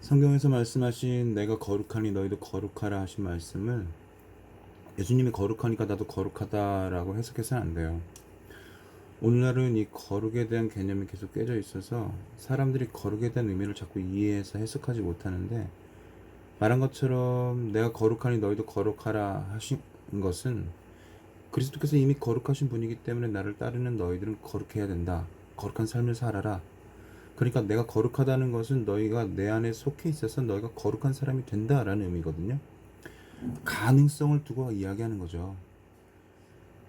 성경에서 말씀하신 내가 거룩하니 너희도 거룩하라 하신 말씀을 예수님이 거룩하니까 나도 거룩하다라고 해석해서는 안 돼요. 오늘날은 이 거룩에 대한 개념이 계속 깨져 있어서 사람들이 거룩에 대한 의미를 자꾸 이해해서 해석하지 못하는데, 말한 것처럼 내가 거룩하니 너희도 거룩하라 하신 것은 그리스도께서 이미 거룩하신 분이기 때문에 나를 따르는 너희들은 거룩해야 된다. 거룩한 삶을 살아라. 그러니까 내가 거룩하다는 것은 너희가 내 안에 속해 있어서 너희가 거룩한 사람이 된다라는 의미거든요. 가능성을 두고 이야기하는 거죠.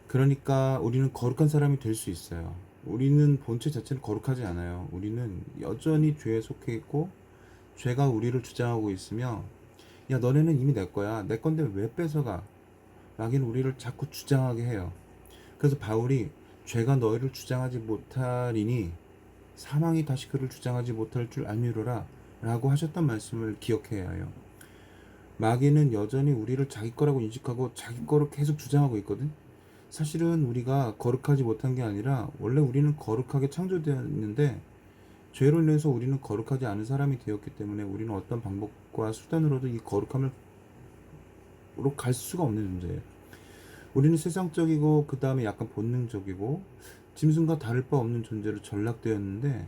그러니까 우리는 거룩한 사람이 될 수 있어요. 우리는 본체 자체는 거룩하지 않아요. 우리는 여전히 죄에 속해 있고 죄가 우리를 주장하고 있으며, 야 너네는 이미 내 거야, 내 건데 왜 뺏어가, 라긴 우리를 자꾸 주장하게 해요. 그래서 바울이 죄가 너희를 주장하지 못하리니 사망이 다시 그를 주장하지 못할 줄 알미로라 라고 하셨던 말씀을 기억해야 해요. 마귀는 여전히 우리를 자기 거라고 인식하고 자기 거로 계속 주장하고 있거든. 사실은 우리가 거룩하지 못한 게 아니라 원래 우리는 거룩하게 창조되었는데, 죄로 인해서 우리는 거룩하지 않은 사람이 되었기 때문에 우리는 어떤 방법과 수단으로도 이 거룩함으로 갈 수가 없는 존재예요. 우리는 세상적이고 그 다음에 약간 본능적이고 짐승과 다를 바 없는 존재로 전락되었는데,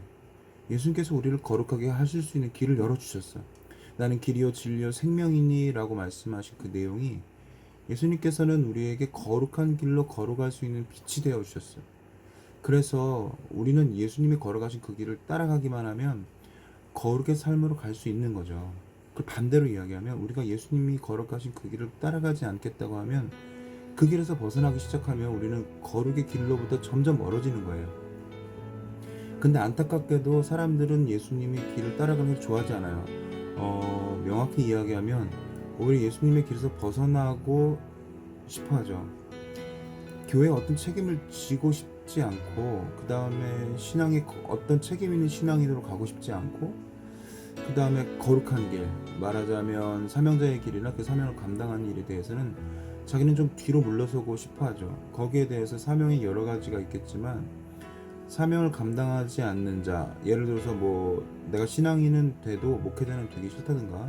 예수님께서 우리를 거룩하게 하실 수 있는 길을 열어주셨어요. 나는 길이요 진리요 생명이니 라고 말씀하신 그 내용이, 예수님께서는 우리에게 거룩한 길로 걸어갈 수 있는 빛이 되어 주셨어요. 그래서 우리는 예수님이 걸어가신 그 길을 따라가기만 하면 거룩의 삶으로 갈 수 있는 거죠. 그 반대로 이야기하면, 우리가 예수님이 걸어가신 그 길을 따라가지 않겠다고 하면 그 길에서 벗어나기 시작하면 우리는 거룩의 길로부터 점점 멀어지는 거예요. 근데 안타깝게도 사람들은 예수님의 길을 따라가는 걸 좋아하지 않아요. 명확히 이야기하면 오히려 예수님의 길에서 벗어나고 싶어 하죠. 교회에 어떤 책임을 지고 싶지 않고, 그 다음에 신앙에 어떤 책임 있는 신앙인으로 가고 싶지 않고, 그 다음에 거룩한 길, 말하자면 사명자의 길이나 그 사명을 감당하는 일에 대해서는 자기는 좀 뒤로 물러서고 싶어 하죠. 거기에 대해서 사명이 여러 가지가 있겠지만, 사명을 감당하지 않는 자, 예를 들어서 뭐 내가 신앙인은 돼도 목회자는 되기 싫다든가,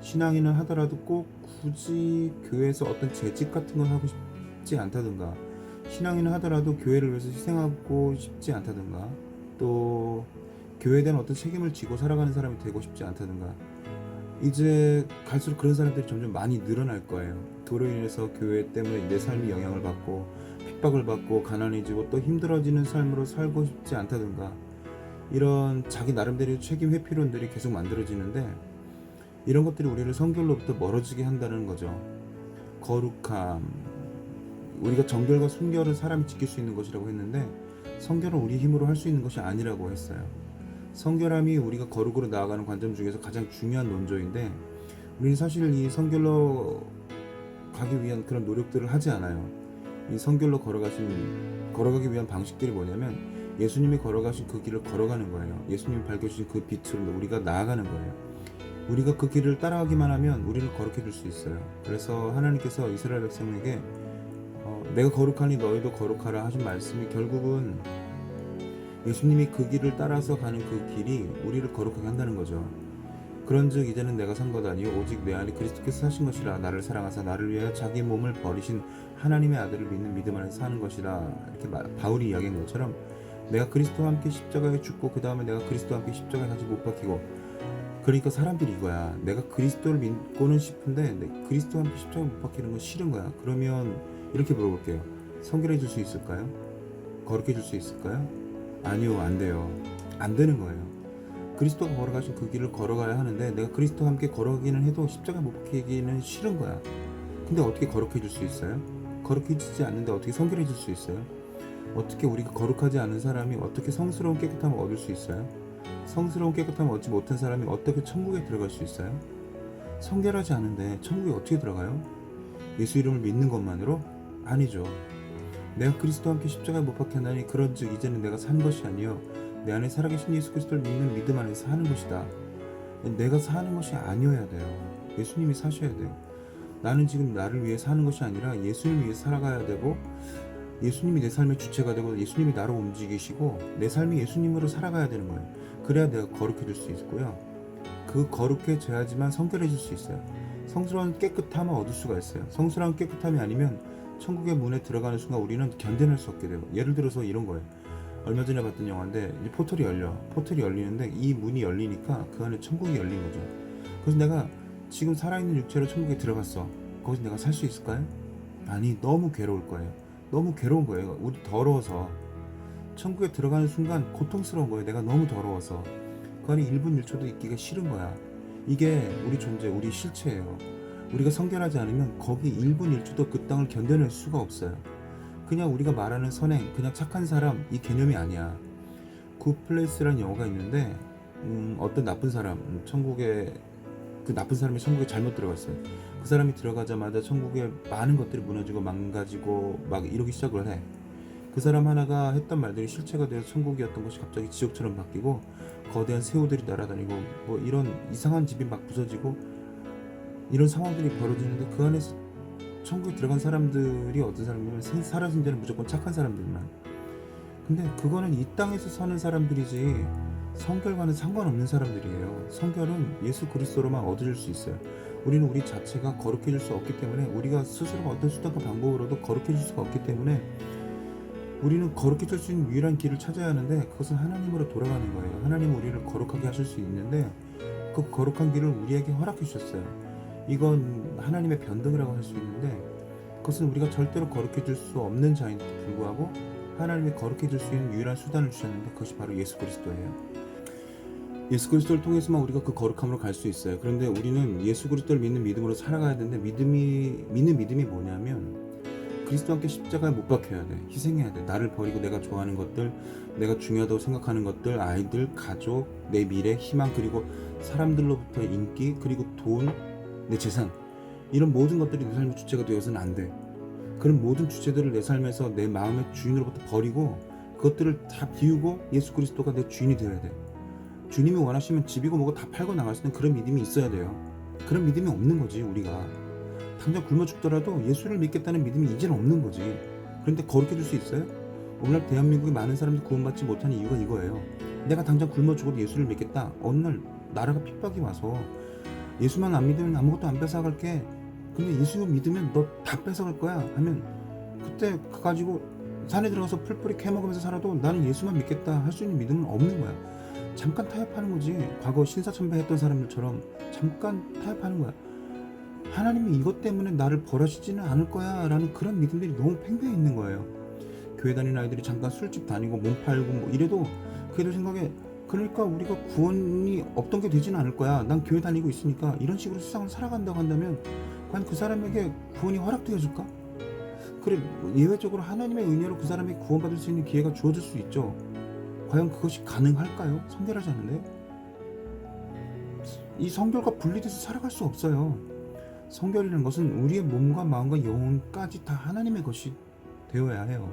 신앙인을 하더라도 꼭 굳이 교회에서 어떤 재직 같은 걸 하고 싶지 않다든가, 신앙인을 하더라도 교회를 위해서 희생하고 싶지 않다든가, 또 교회에 대한 어떤 책임을 지고 살아가는 사람이 되고 싶지 않다든가, 이제 갈수록 그런 사람들이 점점 많이 늘어날 거예요. 그로 인해서 교회 때문에 내 삶이 영향을 받고 핍박을 받고 가난해지고 또 힘들어지는 삶으로 살고 싶지 않다든가, 이런 자기 나름대로의 책임 회피론들이 계속 만들어지는데, 이런 것들이 우리를 성결로부터 멀어지게 한다는 거죠. 거룩함, 우리가 정결과 순결은 사람이 지킬 수 있는 것이라고 했는데, 성결은 우리 힘으로 할 수 있는 것이 아니라고 했어요. 성결함이 우리가 거룩으로 나아가는 관점 중에서 가장 중요한 논조인데, 우리는 사실 이 성결로 가기 위한 그런 노력들을 하지 않아요. 이 성결로 걸어가기 위한 방식들이 뭐냐면, 예수님이 걸어가신 그 길을 걸어가는 거예요. 예수님이 밝혀주신 그 빛으로 우리가 나아가는 거예요. 우리가 그 길을 따라가기만 하면 우리를 거룩해 줄 수 있어요. 그래서 하나님께서 이스라엘 백성에게 내가 거룩하니 너희도 거룩하라 하신 말씀이 결국은 예수님이 그 길을 따라서 가는 그 길이 우리를 거룩하게 한다는 거죠. 그런즉 이제는 내가 산 것 아니요 오직 내 안에 그리스도께서 사신 것이라. 나를 사랑하사 나를 위하여 자기 몸을 버리신 하나님의 아들을 믿는 믿음 안에서 사는 것이라. 이렇게 바울이 이야기한 것처럼, 내가 그리스도와 함께 십자가에 죽고 그 다음에 내가 그리스도와 함께 십자가에 같이 못 박히고, 그러니까 사람들이 이거야. 내가 그리스도를 믿고는 싶은데 그리스도와 함께 십자가에 못 박히는 건 싫은 거야. 그러면 이렇게 물어볼게요. 성결해 줄 수 있을까요? 거룩해 줄 수 있을까요? 아니요, 안 돼요. 안 되는 거예요. 그리스도가 걸어가신 그 길을 걸어가야 하는데, 내가 그리스도와 함께 걸어가기는 해도 십자가에 못 박히기는 싫은 거야. 근데 어떻게 거룩해 줄 수 있어요? 거룩해지지 않는데 어떻게 성결해 줄 수 있어요? 어떻게 우리가 거룩하지 않은 사람이 어떻게 성스러운 깨끗함을 얻을 수 있어요? 성스러운 깨끗함을 얻지 못한 사람이 어떻게 천국에 들어갈 수 있어요? 성결하지 않은데 천국에 어떻게 들어가요? 예수 이름을 믿는 것만으로? 아니죠. 내가 그리스도와 함께 십자가에 못 박혔나니 그런즉 이제는 내가 산 것이 아니요 내 안에 살아계신 예수 그리스도를 믿는 믿음 안에서 사는 것이다. 내가 사는 것이 아니어야 돼요. 예수님이 사셔야 돼요. 나는 지금 나를 위해 사는 것이 아니라 예수님을 위해 살아가야 되고, 예수님이 내 삶의 주체가 되고 예수님이 나로 움직이시고 내 삶이 예수님으로 살아가야 되는 거예요. 그래야 내가 거룩해질 수 있고요. 그 거룩해져야지만 성결해질 수 있어요. 성스러운 깨끗함을 얻을 수가 있어요. 성스러운 깨끗함이 아니면 천국의 문에 들어가는 순간 우리는 견뎌낼 수 없게 돼요. 예를 들어서 이런 거예요. 얼마 전에 봤던 영화인데 이 포털이 열려. 포털이 열리는데 이 문이 열리니까 그 안에 천국이 열린 거죠. 그래서 내가 지금 살아있는 육체로 천국에 들어갔어. 거기서 내가 살 수 있을까요? 아니, 너무 괴로울 거예요. 너무 괴로운 거예요. 우리 더러워서. 천국에 들어가는 순간 고통스러운 거예요. 내가 너무 더러워서. 그 안에 1분 1초도 있기가 싫은 거야. 이게 우리 존재, 우리 실체예요. 우리가 성결하지 않으면 거기 1분 1초도 그 땅을 견뎌낼 수가 없어요. 그냥 우리가 말하는 선행, 그냥 착한 사람, 이 개념이 아니야. 굿플레이스라는 영화가 있는데 어떤 나쁜 사람, 천국에 그 나쁜 사람이 천국에 잘못 들어갔어요. 그 사람이 들어가자마자 천국에 많은 것들이 무너지고 망가지고 막 이러기 시작을 해. 그 사람 하나가 했던 말들이 실체가 되어서 천국이었던 것이 갑자기 지옥처럼 바뀌고 거대한 새우들이 날아다니고 뭐 이런 이상한 집이 막 부서지고 이런 상황들이 벌어지는데 그 안에서 천국에 들어간 사람들이 어떤 사람이냐면 사라진 자는 무조건 착한 사람들만. 근데 그거는 이 땅에서 사는 사람들이지 성결과는 상관없는 사람들이에요. 성결은 예수 그리스도로만 얻어질 수 있어요. 우리는 우리 자체가 거룩해질 수 없기 때문에 우리가 스스로가 어떤 수단과 방법으로도 거룩해질 수가 없기 때문에 우리는 거룩해질 수 있는 유일한 길을 찾아야 하는데 그것은 하나님으로 돌아가는 거예요. 하나님은 우리를 거룩하게 하실 수 있는데 그 거룩한 길을 우리에게 허락해 주셨어요. 이건 하나님의 변덕이라고 할 수 있는데 그것은 우리가 절대로 거룩해질 수 없는 자인데 불구하고 하나님이 거룩해질 수 있는 유일한 수단을 주셨는데 그것이 바로 예수 그리스도예요. 예수 그리스도를 통해서만 우리가 그 거룩함으로 갈 수 있어요. 그런데 우리는 예수 그리스도를 믿는 믿음으로 살아가야 되는데 믿는 믿음이 뭐냐면 그리스도와 함께 십자가에 못 박혀야 돼. 희생해야 돼. 나를 버리고 내가 좋아하는 것들, 내가 중요하다고 생각하는 것들, 아이들, 가족, 내 미래, 희망, 그리고 사람들로부터 인기, 그리고 돈, 내 재산, 이런 모든 것들이 내 삶의 주체가 되어서는 안 돼. 그런 모든 주체들을 내 삶에서 내 마음의 주인으로부터 버리고 그것들을 다 비우고 예수 그리스도가 내 주인이 되어야 돼. 주님이 원하시면 집이고 뭐고 다 팔고 나갈 수 있는 그런 믿음이 있어야 돼요. 그런 믿음이 없는 거지 우리가. 당장 굶어 죽더라도 예수를 믿겠다는 믿음이 이제는 없는 거지. 그런데 거룩해질 수 있어요? 오늘날 대한민국에 많은 사람들이 구원받지 못하는 이유가 이거예요. 내가 당장 굶어 죽어도 예수를 믿겠다. 어느 날 나라가 핍박이 와서 예수만 안 믿으면 아무것도 안 뺏어갈게. 근데 예수만 믿으면 너 다 뺏어갈 거야 하면 그때 그거 가지고 산에 들어가서 풀뿌리 캐먹으면서 살아도 나는 예수만 믿겠다 할 수 있는 믿음은 없는 거야. 잠깐 타협하는 거지. 과거 신사참배했던 사람들처럼 잠깐 타협하는 거야. 하나님이 이것 때문에 나를 벌하시지는 않을 거야 라는 그런 믿음들이 너무 팽배해 있는 거예요. 교회 다니는 아이들이 잠깐 술집 다니고 몸 팔고 뭐 이래도 그래도 생각에 그러니까 우리가 구원이 없던 게 되지는 않을 거야. 난 교회 다니고 있으니까 이런 식으로 세상을 살아간다고 한다면 과연 그 사람에게 구원이 허락되어질까? 그래, 예외적으로 하나님의 은혜로 그 사람에게 구원받을 수 있는 기회가 주어질 수 있죠. 과연 그것이 가능할까요? 성결하지 않은데? 이 성결과 분리돼서 살아갈 수 없어요. 성결이라는 것은 우리의 몸과 마음과 영혼까지 다 하나님의 것이 되어야 해요.